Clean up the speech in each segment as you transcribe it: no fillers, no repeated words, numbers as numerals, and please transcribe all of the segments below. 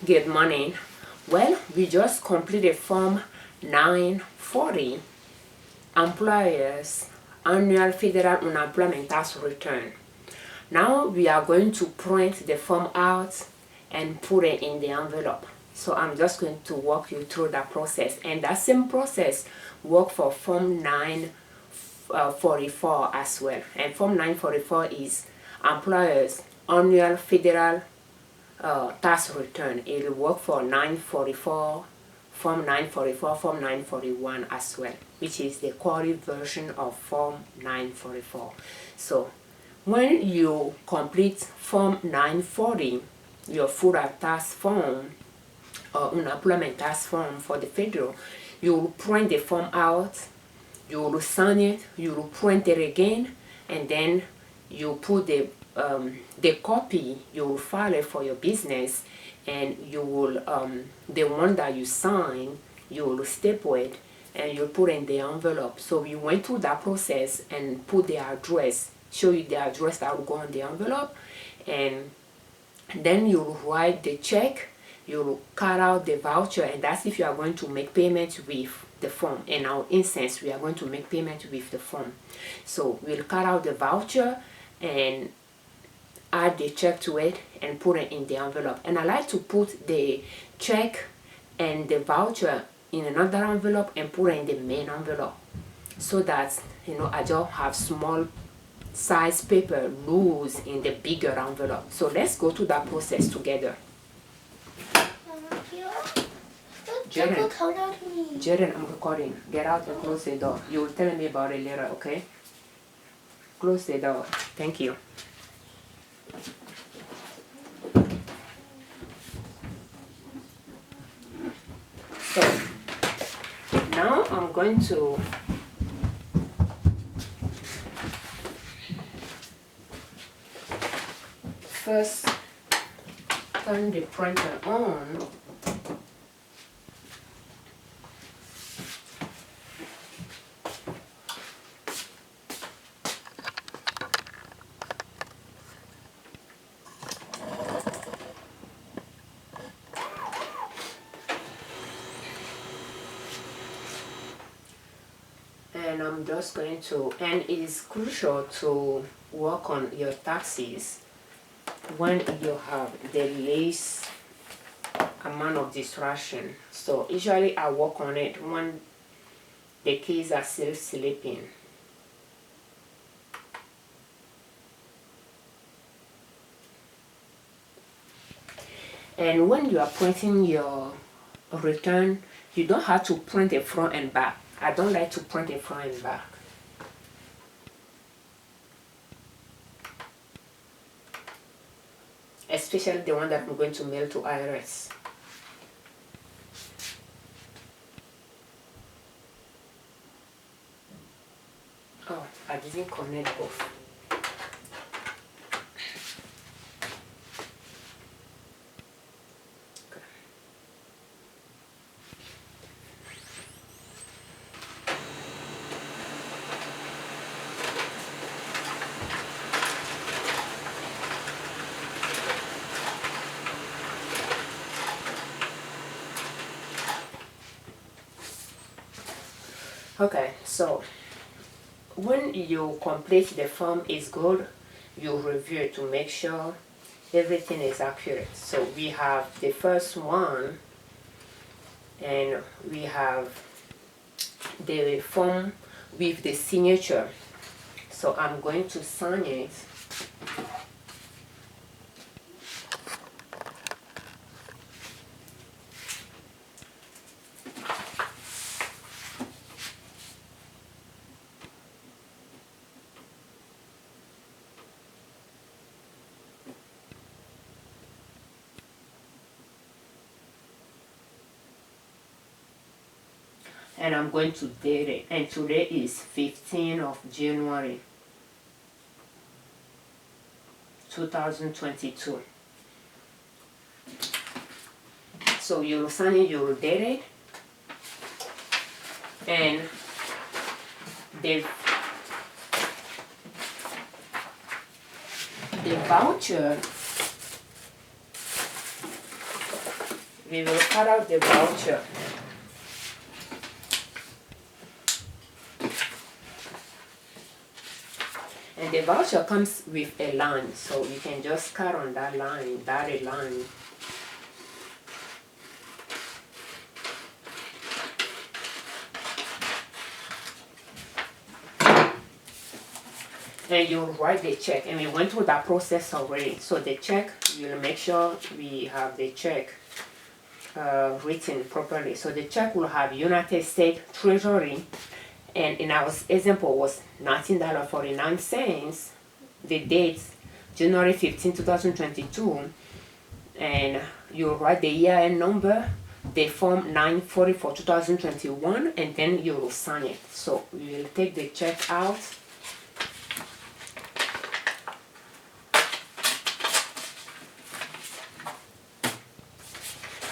Good morning. Well, we just completed Form 940, Employers Annual Federal Unemployment Tax Return. Now we are going to print the form out and put it in the envelope. So I'm just going to walk you through that process, and that same process work for Form 944 as well. And Form 944 is Employers Annual Federal tax return. It will work for 944, Form 944, Form 941 as well, which is the query version of Form 944. So when you complete Form 940, your FUTA tax form or unemployment tax form for the federal, you will print the form out, you will sign it, you will print it again, and then you put the copy, you will file it for your business, and you will the one that you sign, you will staple it and you put it in the envelope. So we went through that process and put the address, show you the address that will go on the envelope, and then you will write the check, you will cut out the voucher, and that's if you are going to make payment with the form. In our instance, we are going to make payment with the form. So we'll cut out the voucher and add the check to it and put it in the envelope. And I like to put the check and the voucher in another envelope and put it in the main envelope, so that I just have small size paper loose in the bigger envelope. So let's go through that process together. Jaden, I'm recording. Get out and close the door. You will tell me about it later, okay? Close the door. Thank you. So now I'm going to first turn the printer on. And I'm just going to, and it is crucial to work on your taxes when you have the least amount of distraction. So usually I work on it when the kids are still sleeping. And when you are printing your return, you don't have to print it front and back. I don't like to print it front and back. Especially the one that I'm going to mail to IRS. Oh, I didn't connect both. Okay, so when you complete the form is good, you review it to make sure everything is accurate. So we have the first one, and we have the form with the signature. So I'm going to sign it. And I'm going to date it, and today is 15th of January 2022. So you'll sign it, you'll date it, and the voucher we will cut out the voucher. And the voucher comes with a line, so you can just cut on that line, dotted line. And you'll write the check, and we went through that process already. So the check, you'll make sure we have the check written properly. So the check will have United States Treasury, and in our example was $19.49. The date January 15, 2022, and you'll write the year-end number, the form 940 for 2021, and then you will sign it. So we will take the check out.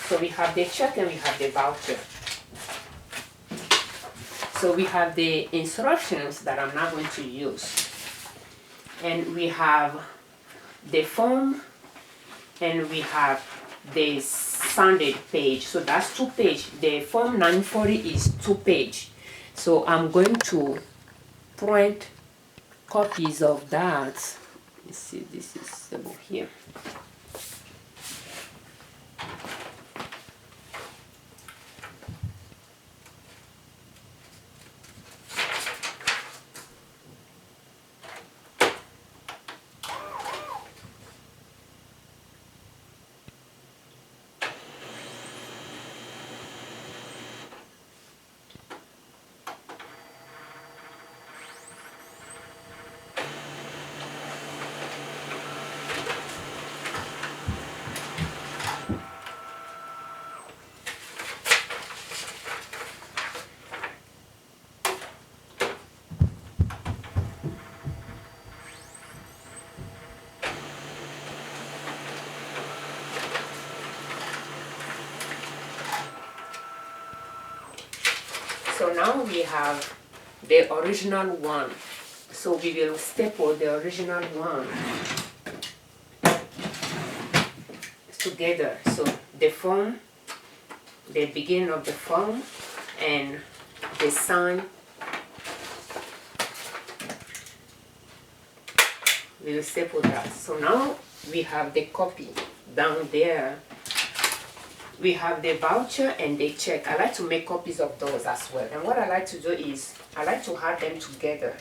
So we have the check and we have the voucher. So we have the instructions that I'm not going to use. And we have the form and we have the signed page. So that's 2 pages. The form 940 is 2 pages. So I'm going to print copies of that. Let's see, this is over here. So now we have the original one. So we will staple the original one together. So the form, the beginning of the form, and the sign. We will staple that. So now we have the copy down there. We have the voucher and the check. I like to make copies of those as well. And what I like to do is, I like to have them together.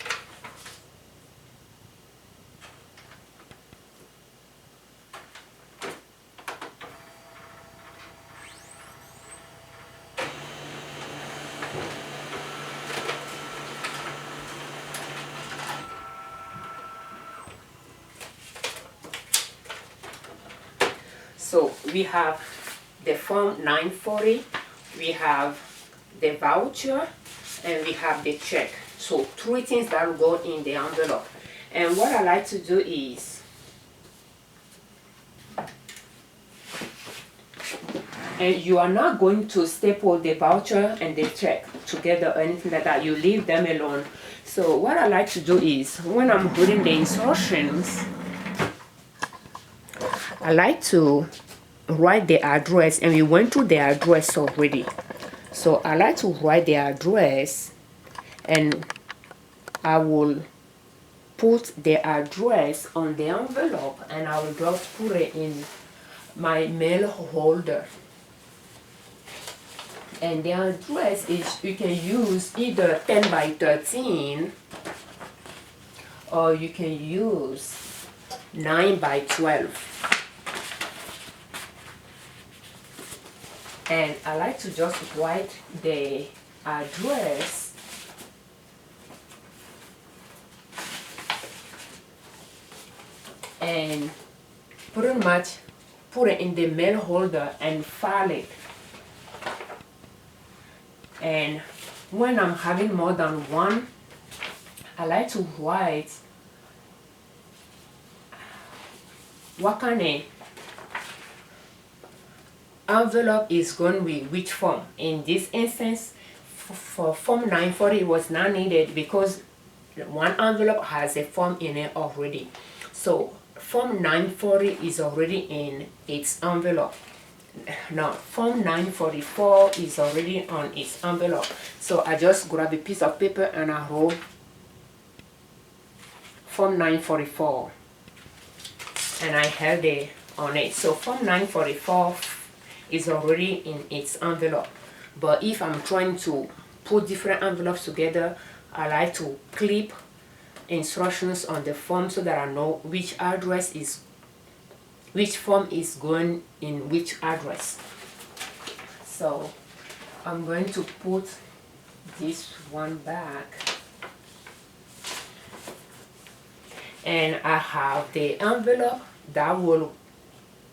So we have the form 940, we have the voucher, and we have the check. So 3 things that will go in the envelope. And what I like to do is, and you are not going to staple the voucher and the check together or anything like that. You leave them alone. So what I like to do is, when I'm reading the instructions, I like to write the address, and we went through the address already. So I like to write the address, and I will put the address on the envelope, and I will just put it in my mail holder. And the address is, you can use either 10 by 13 or you can use 9 by 12. And I like to just write the address and pretty much put it in the mail holder and file it. And when I'm having more than one, I like to write what kind of envelope is going to be which form. In this instance, for form 940, it was not needed because one envelope has a form in it already. So form 940 is already in its envelope. Now Form 944 is already on its envelope, so I just grab a piece of paper and I wrote Form 944 and I held it on it. So Form 944 is already in its envelope, but if I'm trying to put different envelopes together, I like to clip instructions on the form so that I know which form is going in which address. So I'm going to put this one back, and I have the envelope that will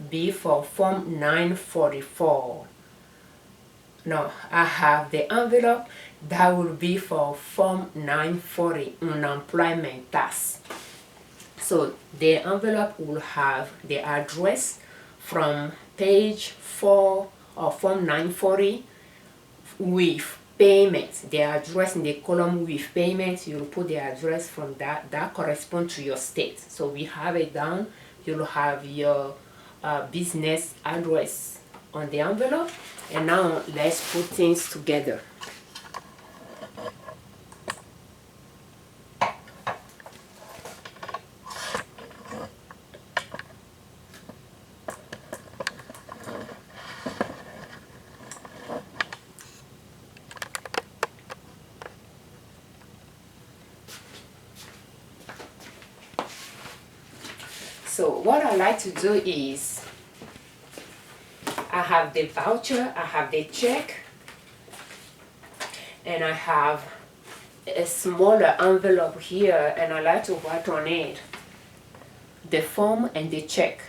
be for Form 944. Now I have the envelope that will be for Form 940 unemployment tax. So the envelope will have the address from page 4 of Form 940 with payments. The address in the column with payments, you'll put the address from that corresponds to your state. So we have it down. You'll have your business address on the envelope. And now let's put things together. So what I like to do is, I have the voucher, I have the check, and I have a smaller envelope here, and I like to write on it the form and the check.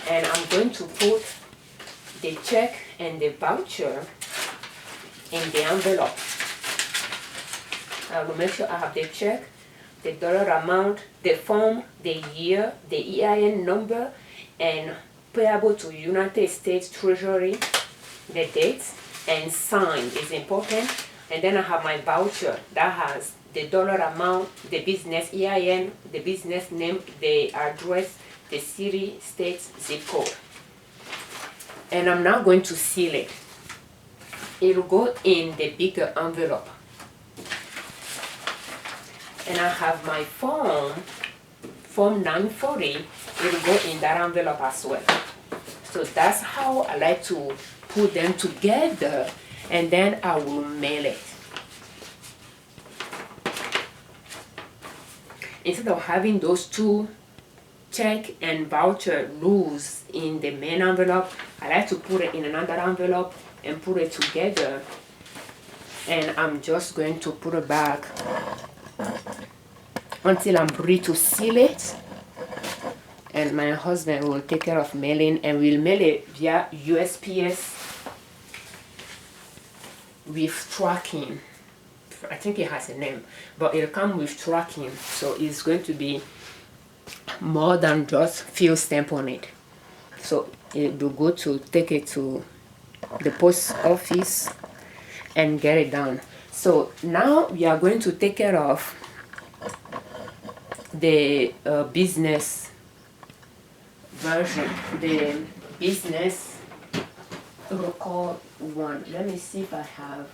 And I'm going to put the check and the voucher in the envelope. I will make sure I have the check, the dollar amount, the form, the year, the EIN number, and payable to United States Treasury, the dates, and signed is important. And then I have my voucher that has the dollar amount, the business EIN, the business name, the address, the city, state, zip code. And I'm now going to seal it. It will go in the bigger envelope. And I have my form 940, it will go in that envelope as well. So that's how I like to put them together, and then I will mail it. Instead of having those two, check and voucher, loose in the main envelope, I like to put it in another envelope and put it together. And I'm just going to put it back until I'm ready to seal it, and my husband will take care of mailing, and we'll mail it via USPS with tracking. I think it has a name, but it'll come with tracking, so it's going to be more than just field stamp on it. So it will go to take it to the post office and get it done. So now we are going to take care of the business version, the business record one. Let me see if I have.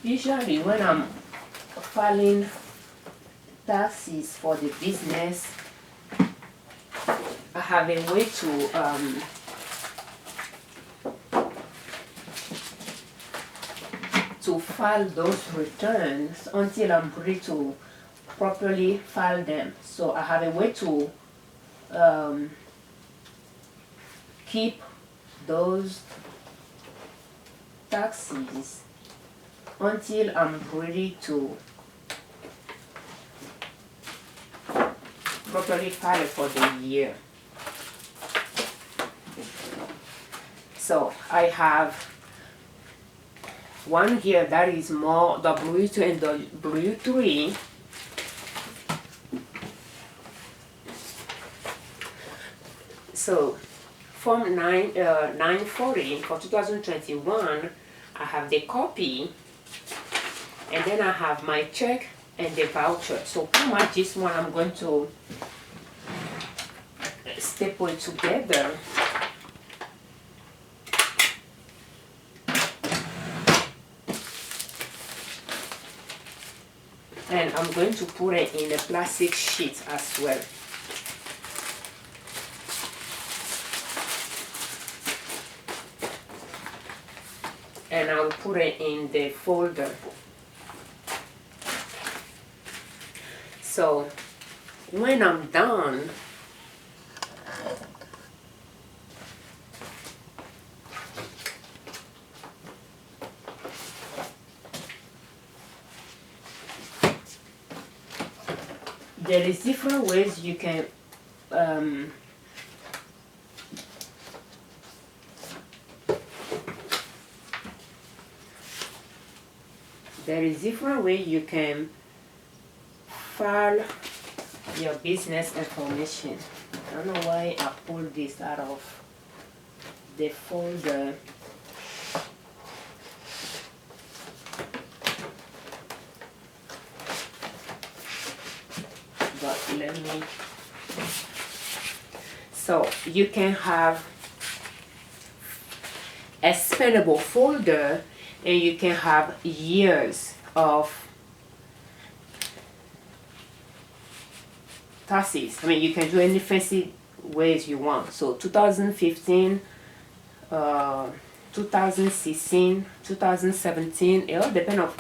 Usually when I'm filing taxes for the business, I have a way to file those returns until I'm ready to properly file them. So I have a way to keep those taxes until I'm ready to properly file it for the year. So I have one here that is more W2 and W3. So Form 940 for 2021, I have the copy, and then I have my check and the voucher. So pretty much this one I'm going to staple it together. And I'm going to put it in a plastic sheet as well. And I'll put it in the folder. So when I'm done, there is different ways you can file your business information. I don't know why I pulled this out of the folder. But let me. So you can have a spendable folder, and you can have years of taxes. I mean, you can do any fancy ways you want. So 2015, 2016, 2017, it all depends on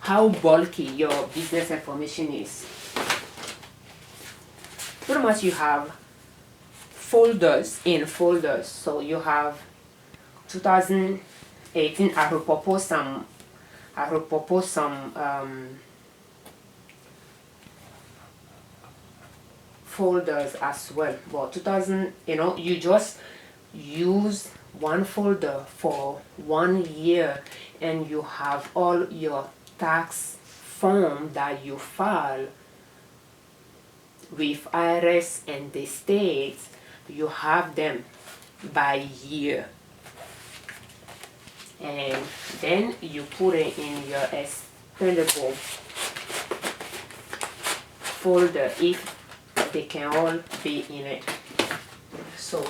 how bulky your business information is. Pretty much you have folders in folders. So you have 2018. I will propose some folders as well. But 2000, you just use one folder for 1 year, and you have all your tax form that you file with IRS and the states. You have them by year, and then you put it in your expendable folder if they can all be in it. So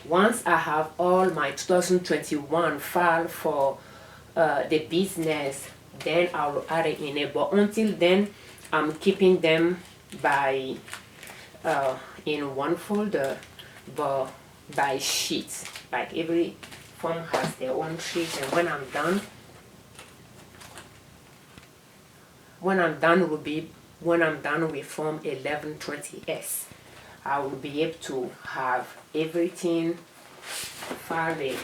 once I have all my 2021 file for the business, then I'll add it in it. But until then, I'm keeping them by in one folder, but by sheets. Like every form has their own sheet, and when I'm done with Form 1120S, I will be able to have everything filed,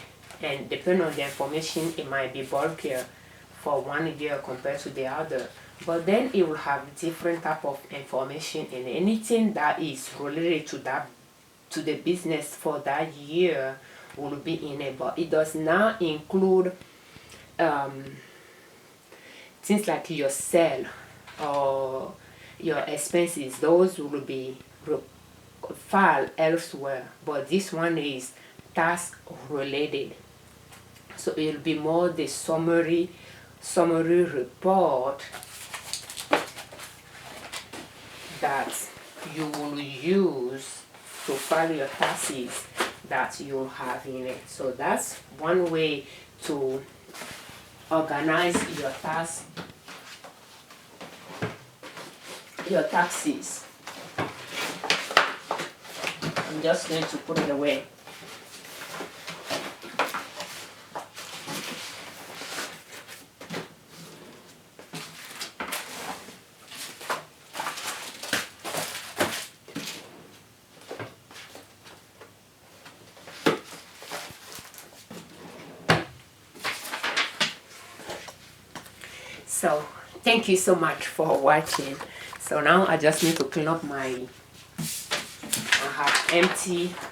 and depending on the information, it might be bulkier for 1 year compared to the other. But then it will have different type of information, and anything that is related to the business for that year will be in it. But it does not include things like your sale or your expenses. Those will be filed elsewhere, but this one is tax related, so it will be more the summary report that you will use to file your taxes that you'll have in it. So that's one way to organize your taxes. I'm just going to put it away. So thank you so much for watching. So now I just need to clean up I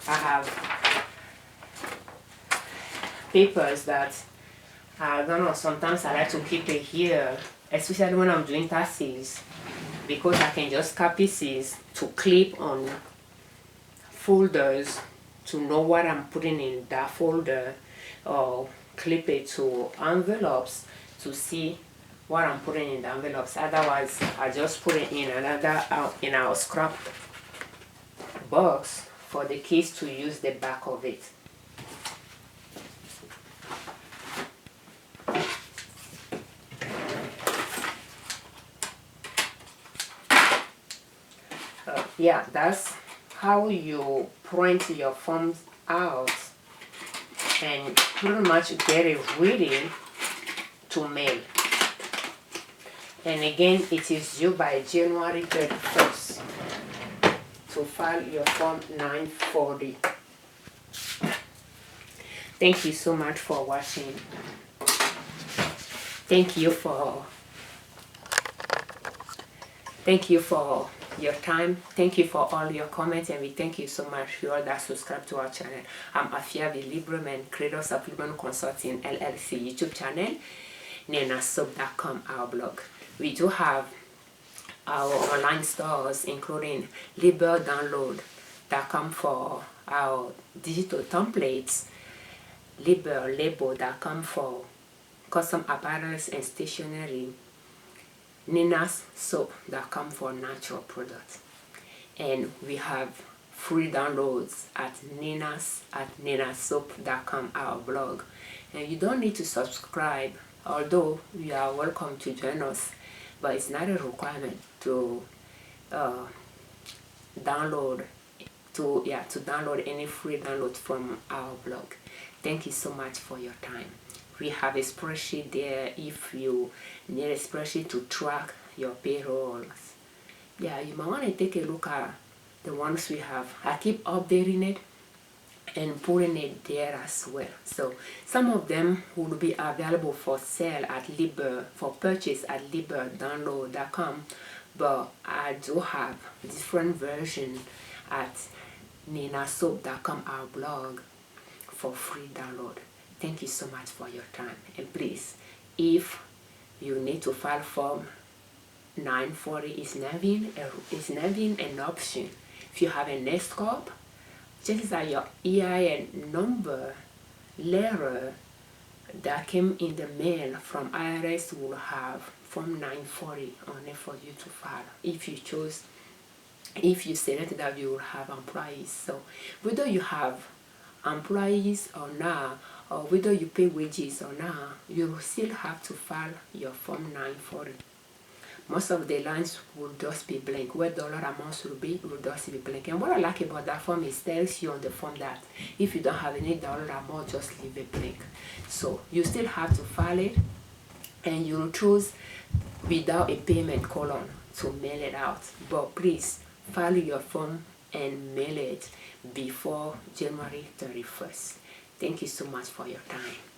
have papers that I don't know, sometimes I like to keep it here, especially when I'm doing taxes, because I can just cut pieces to clip on folders to know what I'm putting in that folder, or clip it to envelopes to see what I'm putting in the envelopes. Otherwise, I just put it in another in our scrap box for the kids to use the back of it. Yeah, that's how you print your forms out and pretty much get it ready to mail. And again, it is due by January 31st to file your form 940. Thank you so much for watching. Thank you for your time. Thank you for all your comments, and we thank you so much for all that subscribe to our channel. I'm Afia, the Libreman, creators of Libreman Consulting L.L.C YouTube channel, NinaSoap.com, our blog. We do have our online stores, including LibreDownload.com for our digital templates, LibreLabel.com for custom apparels and stationery, NinaSoap.com for natural products. And we have free downloads at NinaSoap.com, our blog. And you don't need to subscribe, although you are welcome to join us, but it's not a requirement to download any free download from our blog. Thank you so much for your time. We have a spreadsheet there if you need a spreadsheet to track your payrolls. Yeah, you might want to take a look at the ones we have. I keep updating it and putting it there as well. So some of them will be available for sale at for purchase at LibreDownload.com, but I do have different version at NinaSoap.com, our blog, for free download. Thank you so much for your time. And please, if you need to file form 940, it's not being an option. If you have a next cop, chances are your EIN number letter that came in the mail from IRS will have form 940 on it for you to file. If you select that, you will have employees. So whether you have employees or not, or whether you pay wages or not, you will still have to file your form 940. Most of the lines will just be blank. Where dollar amounts will just be blank. And what I like about that form is it tells you on the form that if you don't have any dollar amount, just leave it blank. So you still have to file it, and you'll choose without a payment column to mail it out. But please file your form and mail it before January 31st. Thank you so much for your time.